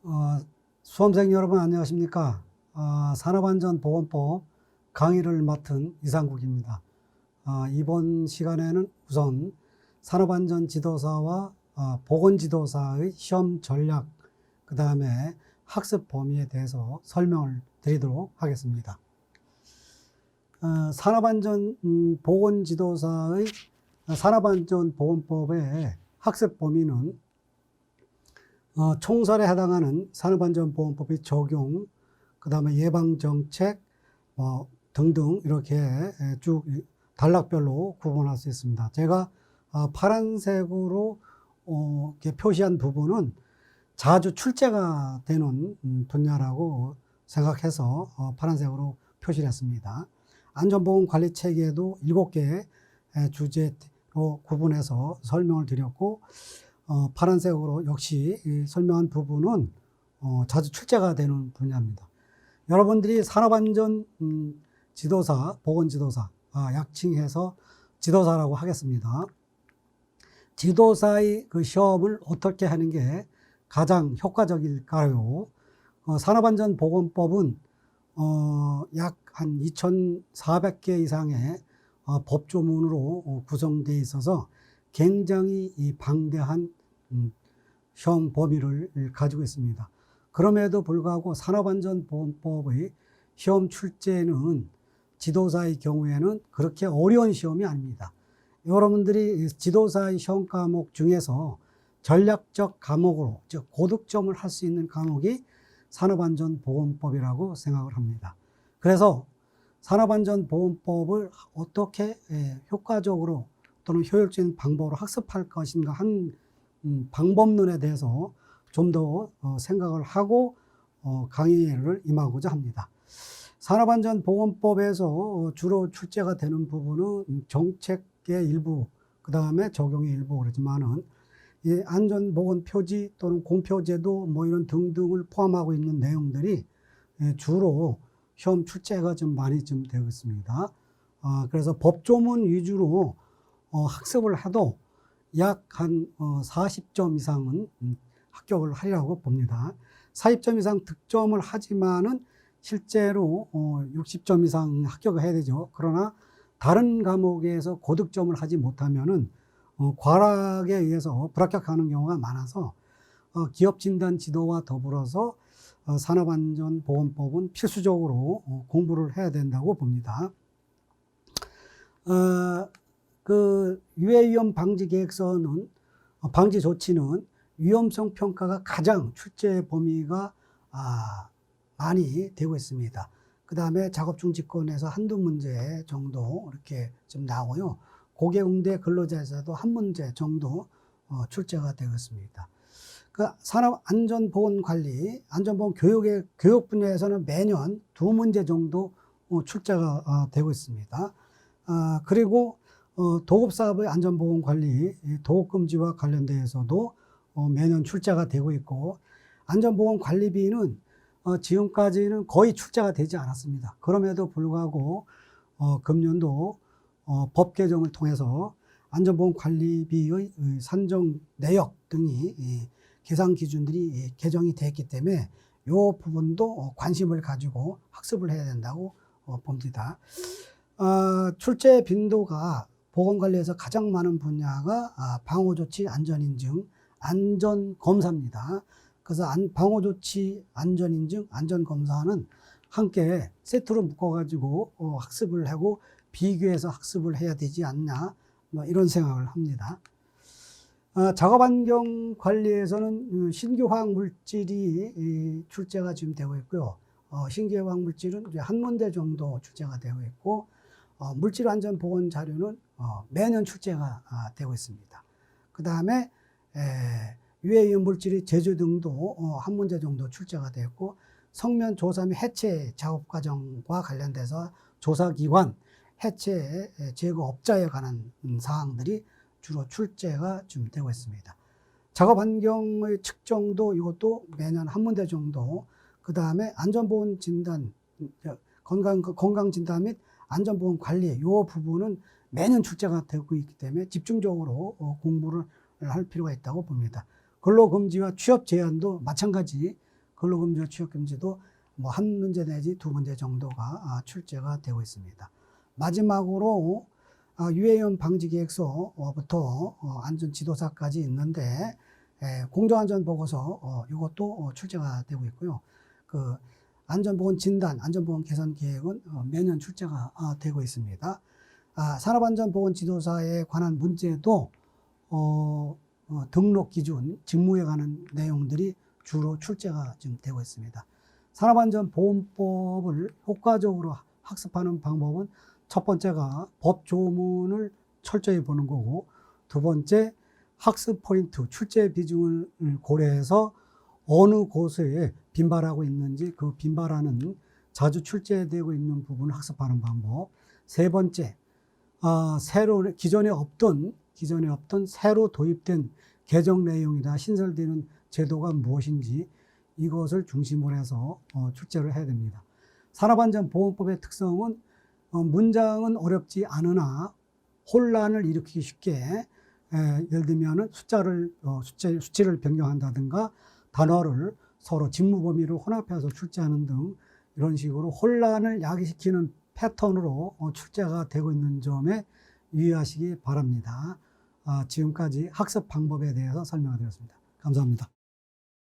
어, 수험생 여러분 안녕하십니까? 산업안전보건법 강의를 맡은 이상국입니다. 이번 시간에는 우선 산업안전지도사와 보건지도사의 시험 전략, 그 다음에 학습 범위에 대해서 설명을 드리도록 하겠습니다. 보건지도사의 산업안전보건법의 학습 범위는 총선에 해당하는 산업안전보건법의 적용, 그 다음에 예방정책 등등 이렇게 쭉 단락별로 구분할 수 있습니다. 제가 파란색으로 이렇게 표시한 부분은 자주 출제가 되는 분야라고 생각해서 파란색으로 표시를 했습니다. 안전보건관리체계도 7개 주제로 구분해서 설명을 드렸고, 파란색으로 역시 설명한 부분은 자주 출제가 되는 분야입니다. 여러분들이 산업안전 지도사, 보건지도사, 약칭해서 지도사라고 하겠습니다. 지도사의 그 시험을 어떻게 하는 게 가장 효과적일까요? 산업안전보건법은 약 한 2,400개 이상의 법조문으로 구성되어 있어서 굉장히 방대한 시험 범위를 가지고 있습니다. 그럼에도 불구하고 산업안전보건법의 시험 출제는 지도사의 경우에는 그렇게 어려운 시험이 아닙니다. 여러분들이 지도사의 시험 과목 중에서 전략적 과목으로, 즉 고득점을 할 수 있는 과목이 산업안전보건법이라고 생각을 합니다. 그래서 산업안전보건법을 어떻게 효과적으로 또는 효율적인 방법으로 학습할 것인가 한 방법론에 대해서 좀 더 생각을 하고 강의를 임하고자 합니다. 산업안전보건법에서 주로 출제가 되는 부분은 정책의 일부, 그 다음에 적용의 일부 그렇지만은 이 안전보건 표지 또는 공표제도 뭐 이런 등등을 포함하고 있는 내용들이 주로 시험 출제가 좀 많이 좀 되고 있습니다. 그래서 법조문 위주로 학습을 해도 약 한 40점 이상은 합격을 하리라고 봅니다. 40점 이상 득점을 하지만은 실제로 60점 이상 합격을 해야 되죠. 그러나 다른 과목에서 고득점을 하지 못하면은 과락에 의해서 불합격하는 경우가 많아서 기업 진단 지도와 더불어서 산업안전보건법은 필수적으로 공부를 해야 된다고 봅니다. 그 유해위험 방지 계획서는 방지 조치는 위험성 평가가 가장 출제 범위가 많이 되고 있습니다. 그 다음에 작업 중 직권에서 한두 문제 정도 이렇게 좀 나오고요. 고객응대 근로자에서도 한 문제 정도 출제가 되고 있습니다. 그 산업안전보건관리, 안전보건 교육 분야에서는 매년 2문제 정도 출제가 되고 있습니다. 그리고 도급사업의 안전보건관리, 도급금지와 관련돼서도 매년 출제가 되고 있고, 안전보건관리비는 지금까지는 거의 출제가 되지 않았습니다. 그럼에도 불구하고 금년도 법 개정을 통해서 안전보건관리비의 산정 내역 등이 계산 기준들이 개정이 됐기 때문에 이 부분도 관심을 가지고 학습을 해야 된다고 봅니다. 출제 빈도가 보건관리에서 가장 많은 분야가 방호조치 안전인증, 안전검사입니다. 그래서 방호조치 안전인증, 안전검사는 함께 세트로 묶어가지고 학습을 하고 비교해서 학습을 해야 되지 않나, 뭐 이런 생각을 합니다. 작업환경 관리에서는 신규 화학물질이 출제가 지금 되고 있고요. 신규 화학물질은 이제 한 문제 정도 출제가 되고 있고, 물질안전보건 자료는 매년 출제가 되고 있습니다. 그 다음에 유해이온 물질의 제조 등도 한 문제 정도 출제가 되었고, 성면 조사 및 해체 작업 과정과 관련돼서 조사기관, 해체 제거업자에 관한 사항들이 주로 출제가 좀 되고 있습니다. 작업 환경의 측정도 이것도 매년 한 문제 정도, 그 다음에 안전보건 진단, 건강 진단 및 안전보건 관리, 이 부분은 매년 출제가 되고 있기 때문에 집중적으로 공부를 할 필요가 있다고 봅니다. 근로금지와 취업 제한도 마찬가지 근로금지와 취업금지도 뭐 한 문제 내지 두 문제 정도가 출제가 되고 있습니다. 마지막으로 유해염 방지계획서부터 안전지도사까지 있는데 공정안전보고서 이것도 출제가 되고 있고요. 그 안전보건 진단, 안전보건 개선 계획은 매년 출제가 되고 있습니다. 산업안전보건 지도사에 관한 문제도 등록 기준, 직무에 관한 내용들이 주로 출제가 지금 되고 있습니다. 산업안전보건법을 효과적으로 학습하는 방법은 첫 번째가 법 조문을 철저히 보는 거고, 두 번째 학습 포인트, 출제 비중을 고려해서 어느 곳에 빈발하고 있는지 그 빈발하는 자주 출제되고 있는 부분을 학습하는 방법. 세 번째, 기존에 없던 새로 도입된 개정 내용이나 신설되는 제도가 무엇인지 이것을 중심으로 해서 출제를 해야 됩니다. 산업안전보건법의 특성은 문장은 어렵지 않으나 혼란을 일으키기 쉽게, 예를 들면 수치를 변경한다든가 단어를 서로 직무 범위를 혼합해서 출제하는 등 이런 식으로 혼란을 야기시키는 패턴으로 출제가 되고 있는 점에 유의하시기 바랍니다. 지금까지 학습 방법에 대해서 설명을 드렸습니다. 감사합니다.